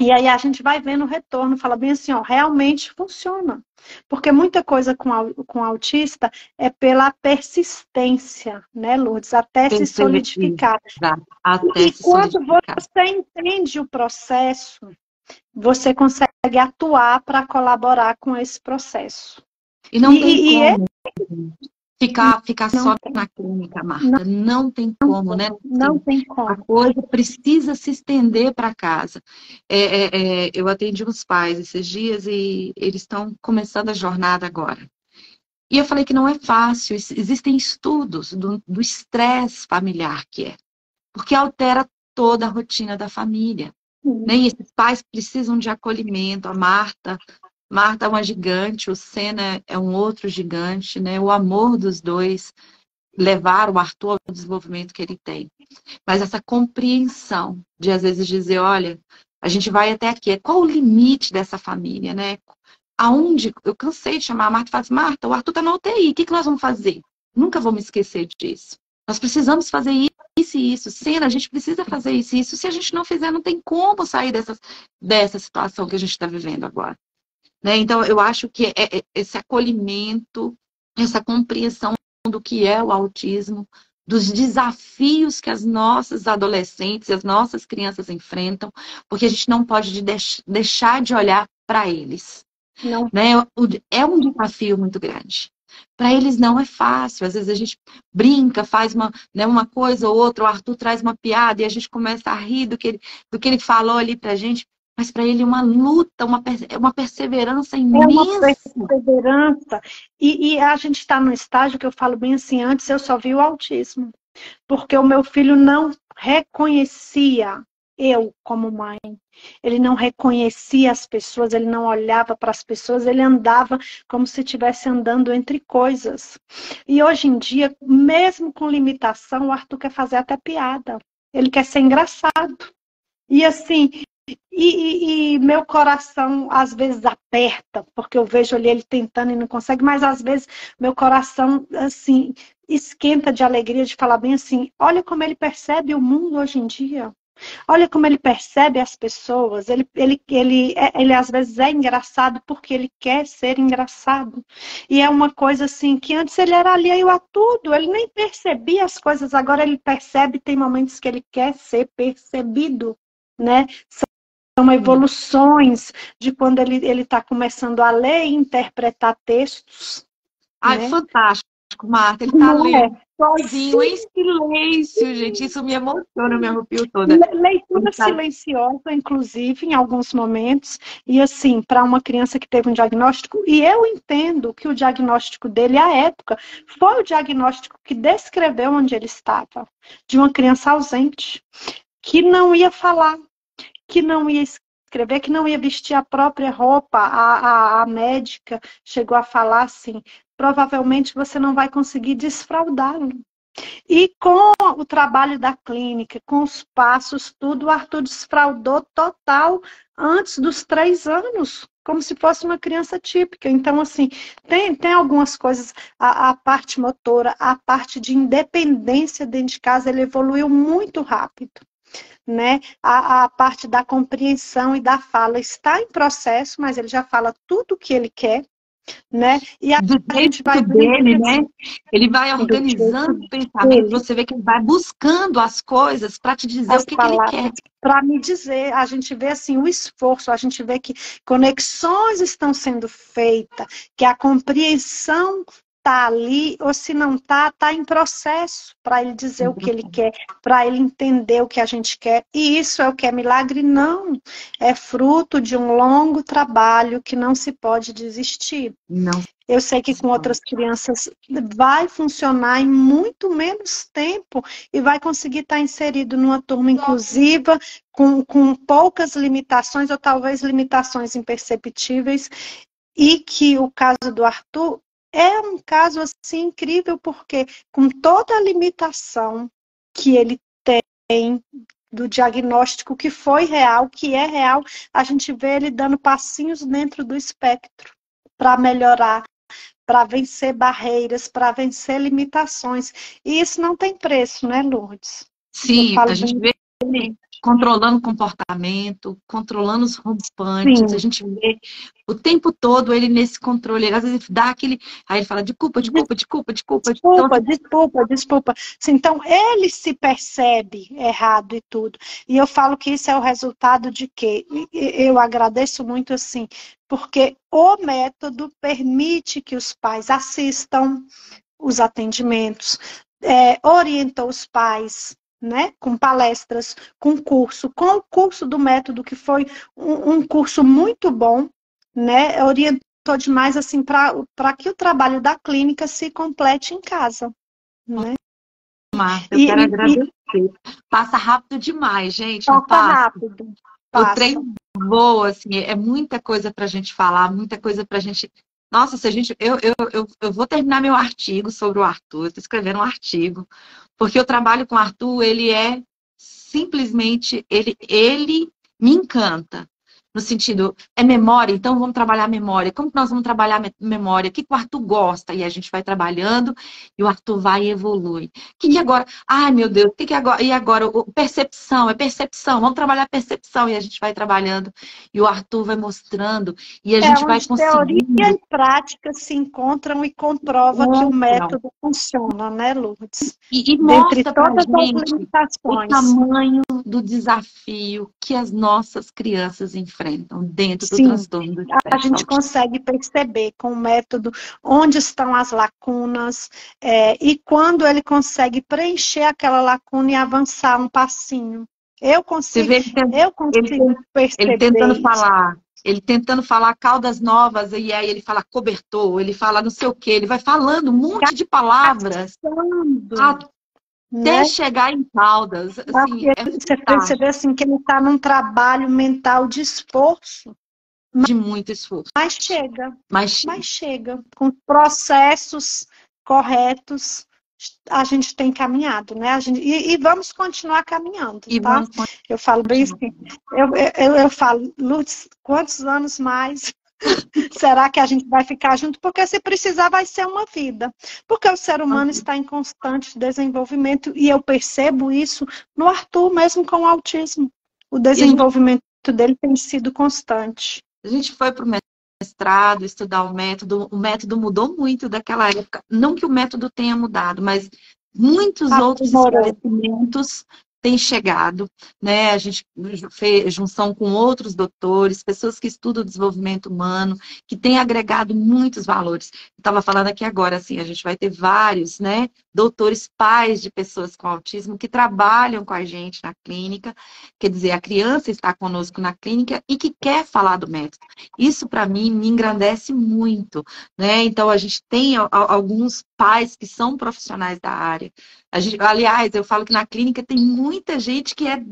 E aí a gente vai vendo o retorno, fala bem assim, ó, realmente funciona. Porque muita coisa com autista é pela persistência, né, Lourdes? Até se solidificar. Até E se quando solidificar. você entende o processo, você consegue atuar para colaborar com esse processo. E não tem E como ficar não só tem. na clínica, Marta. Não tem como, né? Não tem A como. coisa precisa se estender para casa. Eu atendi uns pais esses dias e eles estão começando a jornada agora. E eu falei que não é fácil. Existem estudos do estresse familiar que é. Porque altera toda a rotina da família. Né? E esses pais precisam de acolhimento. A Marta é uma gigante, o Sena é um outro gigante, né? O amor dos dois levaram o Arthur ao desenvolvimento que ele tem. Mas essa compreensão de, às vezes, dizer, olha, a gente vai até aqui. Qual o limite dessa família, né? Aonde, eu cansei de chamar a Marta e falar assim, Marta, o Arthur está na UTI, o que nós vamos fazer? Nunca vou me esquecer disso. Nós precisamos fazer isso e isso. Sena, a gente precisa fazer isso e isso. Se a gente não fizer, não tem como sair dessa situação que a gente está vivendo agora. Né? Então, eu acho que esse acolhimento, essa compreensão do que é o autismo, dos desafios que as nossas adolescentes e as nossas crianças enfrentam, porque a gente não pode deixar de olhar para eles. Não. Né? É um desafio muito grande. Para eles não é fácil. Às vezes a gente brinca, faz uma coisa ou outra, o Arthur traz uma piada e a gente começa a rir do que ele falou ali para a gente. Mas para ele é uma luta, uma perseverança imensa. É uma perseverança. E a gente está no estágio que eu falo bem assim, antes eu só vi o autismo. Porque o meu filho não reconhecia eu como mãe. Ele não reconhecia as pessoas, ele não olhava para as pessoas, ele andava como se estivesse andando entre coisas. E hoje em dia, mesmo com limitação, o Arthur quer fazer até piada. Ele quer ser engraçado. E assim... E meu coração às vezes aperta, porque eu vejo ali ele tentando e não consegue, mas às vezes meu coração assim esquenta de alegria de falar bem assim, olha como ele percebe o mundo hoje em dia. Olha como ele percebe as pessoas. Ele às vezes é engraçado porque ele quer ser engraçado. E é uma coisa assim que antes ele era alheio a tudo, ele nem percebia as coisas, agora ele percebe, tem momentos que ele quer ser percebido, né? São evoluções de quando ele está começando a ler e interpretar textos. Ai, né? fantástico, Marta. Ele está lendo sozinho, em silêncio, gente. Isso me emociona, me arrepio toda. Leitura silenciosa, inclusive, em alguns momentos. E assim, para uma criança que teve um diagnóstico, e eu entendo que o diagnóstico dele, à época, foi o diagnóstico que descreveu onde ele estava. De uma criança ausente, que não ia falar, que não ia escrever, que não ia vestir a própria roupa. A médica chegou a falar assim, provavelmente você não vai conseguir desfraldá-lo. E com o trabalho da clínica, com os passos, tudo, o Arthur desfraldou total antes dos 3 anos, como se fosse uma criança típica. Então, assim, tem algumas coisas, a parte motora, a parte de independência dentro de casa, ele evoluiu muito rápido. Né? A parte da compreensão e da fala está em processo, mas ele já fala tudo o que ele quer, né? E a Do gente vai jeito dele, vendo né? Ele vai do organizando jeito o pensamento, dele, você vê que ele vai buscando as coisas para te dizer as o que ele palavras quer. para me dizer, a gente vê assim o esforço, a gente vê que conexões estão sendo feitas, que a compreensão está ali, ou se não está, está em processo para ele dizer o que ele quer, para ele entender o que a gente quer. E isso é o que é milagre? Não. É fruto de um longo trabalho que não se pode desistir. Não. Eu sei que com outras crianças vai funcionar em muito menos tempo e vai conseguir estar inserido numa turma inclusiva, com poucas limitações ou talvez limitações imperceptíveis, e que o caso do Arthur é um caso assim incrível, porque com toda a limitação que ele tem do diagnóstico que foi real, que é real, a gente vê ele dando passinhos dentro do espectro para melhorar, para vencer barreiras, para vencer limitações. E isso não tem preço, né, Lourdes? Sim, a gente vê ele controlando o comportamento, controlando os rompantes, Sim. a gente vê o tempo todo ele nesse controle, às vezes dá aquele, aí ele fala desculpa. Desculpa. Então, ele se percebe errado e tudo. E eu falo que isso é o resultado de quê? Eu agradeço muito assim, porque o método permite que os pais assistam os atendimentos, orientou os pais, né, com palestras, com o curso do método, que foi um curso muito bom, né, orientou demais assim para que o trabalho da clínica se complete em casa, né? Marta, eu quero agradecer. Passa rápido demais, gente. Não passa rápido. Passa. O trem voa, assim, é muita coisa para a gente falar, muita coisa para a gente. Nossa, se a gente. Eu vou terminar meu artigo sobre o Arthur, estou escrevendo um artigo, porque eu trabalho com o Arthur, ele é simplesmente, ele me encanta. No sentido, é memória, então vamos trabalhar a memória. Como que nós vamos trabalhar a memória? O que o Arthur gosta? E a gente vai trabalhando e o Arthur vai e evolui. O que agora? Ai, meu Deus, o que agora? E agora? Percepção, é percepção. Vamos trabalhar a percepção e a gente vai trabalhando. E o Arthur vai mostrando e a gente vai conseguindo. Teoria e prática se encontram e comprovam que o método funciona, né, Lourdes? E mostra pra gente o tamanho do desafio que as nossas crianças enfrentam dentro do transtorno do espectro autista. A gente consegue perceber com o método onde estão as lacunas, e quando ele consegue preencher aquela lacuna e avançar um passinho. Eu consigo perceber. Ele tentando falar caudas novas, e aí ele fala cobertor, ele fala não sei o quê, ele vai falando um monte de palavras até chegar em caudas. Assim, você percebe assim, que ele está num trabalho mental de esforço. De muito esforço. Mas chega. Com processos corretos, a gente tem caminhado, né? E vamos continuar caminhando, tá? Eu falo bem assim, eu falo, Lourdes, quantos anos mais será que a gente vai ficar junto? Porque se precisar vai ser uma vida. Porque o ser humano está em constante desenvolvimento e eu percebo isso no Arthur, mesmo com o autismo. O desenvolvimento dele tem sido constante. A gente foi para o mestrado, estudar o método mudou muito daquela época. Não que o método tenha mudado, mas muitos outros esclarecimentos têm chegado, né? A gente fez junção com outros doutores, pessoas que estudam o desenvolvimento humano, que têm agregado muitos valores. Eu estava falando aqui agora, assim, a gente vai ter vários, né? doutores, pais de pessoas com autismo que trabalham com a gente na clínica. Quer dizer, a criança está conosco na clínica e que quer falar do método. Isso, para mim, me engrandece muito, né? Então, a gente tem alguns pais que são profissionais da área. Aliás, eu falo que na clínica tem muita gente que é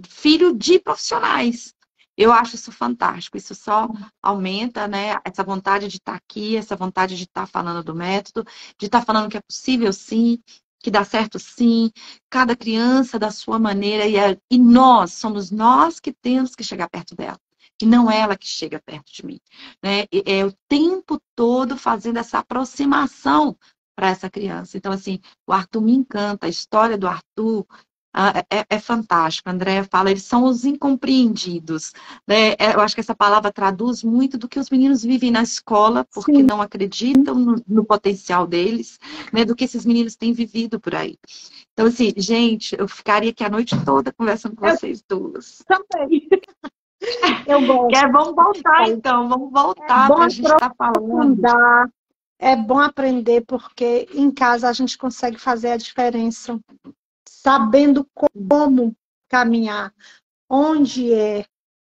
filho de profissionais. Eu acho isso fantástico, isso só aumenta, né, essa vontade de estar aqui, essa vontade de estar falando do método, de estar falando que é possível sim, que dá certo sim, cada criança da sua maneira, e nós, somos nós que temos que chegar perto dela, e não ela que chega perto de mim, né? É o tempo todo fazendo essa aproximação para essa criança. Então, assim, o Arthur me encanta, a história do Arthur, é fantástico. A Andrea fala, eles são os incompreendidos, né? Eu acho que essa palavra traduz muito do que os meninos vivem na escola, porque não acreditam no potencial deles, né? Do que esses meninos têm vivido por aí. Então, assim, gente, eu ficaria aqui a noite toda conversando com vocês duas. Também. Eu gosto. Vamos voltar, então. Vvamos voltar para a gente estar falando. É bom aprender, porque em casa a gente consegue fazer a diferença, sabendo como caminhar, onde é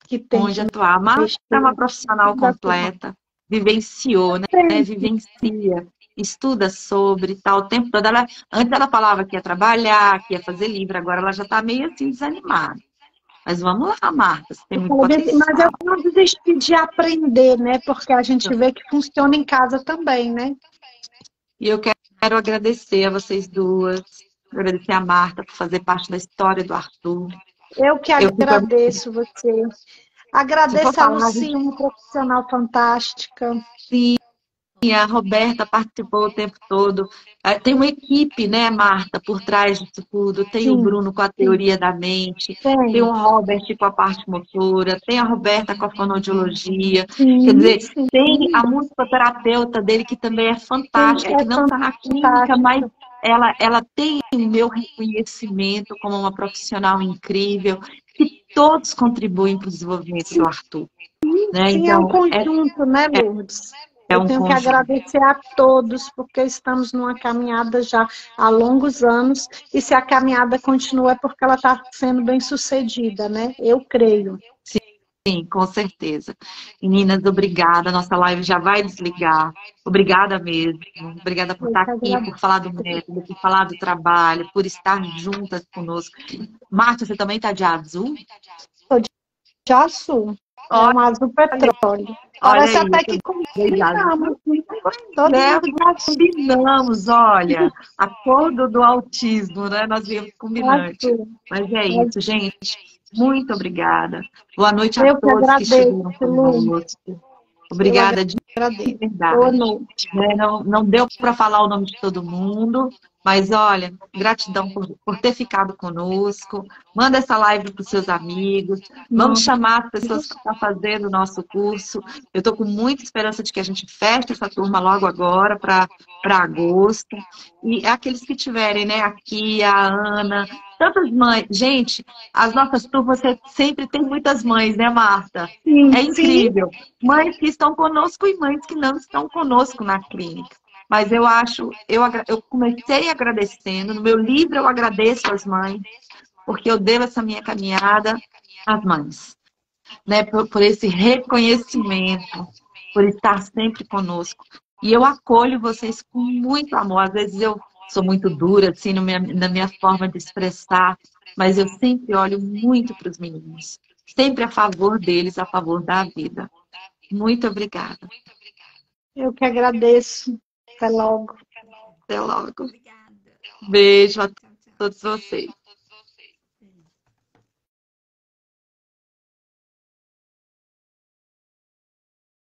que tem onde que atuar. Mas é uma profissional completa, vivenciou, né? Vivencia, estuda sobre, tal, o tempo todo. Antes ela falava que ia trabalhar, que ia fazer livro, agora ela já está meio assim desanimada. Mas vamos lá, Marta, você tem muito potencial. Mas eu não desisti de aprender, né? Porque a gente vê que funciona em casa também, né? E eu quero agradecer a vocês duas, agradecer a Marta por fazer parte da história do Arthur. Eu que agradeço você. Agradeço a Lucy, uma profissional fantástica. Sim, a Roberta participou o tempo todo. Tem uma equipe, né, Marta, por trás disso tudo. Tem o Bruno com a teoria da mente, tem o Robert com a parte motora, tem a Roberta com a fonoaudiologia. Quer dizer, tem a musicoterapeuta dele, que também é fantástica, que não está na clínica, mas ela tem o meu reconhecimento como uma profissional incrível, que todos contribuem para o desenvolvimento do Arthur. Né? Sim, então, é um conjunto, né, Lourdes? Eu tenho que agradecer a todos, porque estamos numa caminhada já há longos anos, e se a caminhada continua é porque ela está sendo bem sucedida, né? Eu creio. Sim, com certeza. Meninas, obrigada. Nossa live já vai desligar. Obrigada mesmo. Obrigada por estar aqui, por falar do método, por falar do trabalho, por estar juntas conosco. Marta, você também está de azul? Estou de azul. É um azul petróleo. Parece até que combinamos. Combinamos, olha. A cor do autismo, né? Nós viemos combinante. Mas é isso, gente. Muito obrigada. Boa noite a todos que estiveram conosco. Obrigada de verdade. Boa noite. Não deu para falar o nome de todo mundo, mas olha, gratidão por ter ficado conosco. Manda essa live para os seus amigos. Vamos chamar as pessoas que estão fazendo o nosso curso. Eu estou com muita esperança de que a gente feche essa turma logo agora, para agosto. E aqueles que tiverem, né, aqui, a Ana, tantas mães. Gente, as nossas turmas sempre tem muitas mães, né, Marta? Sim, é incrível. Sim. Mães que estão conosco e mães que não estão conosco na clínica. Mas eu comecei agradecendo. No meu livro eu agradeço as mães, porque eu devo essa minha caminhada às mães, né? Por esse reconhecimento, por estar sempre conosco. E eu acolho vocês com muito amor. Às vezes eu sou muito dura, assim, na minha forma de expressar, mas eu sempre olho muito para os meninos. Sempre a favor deles, a favor da vida. Muito obrigada. Eu que agradeço. Até logo. Até logo. Beijo a todos vocês.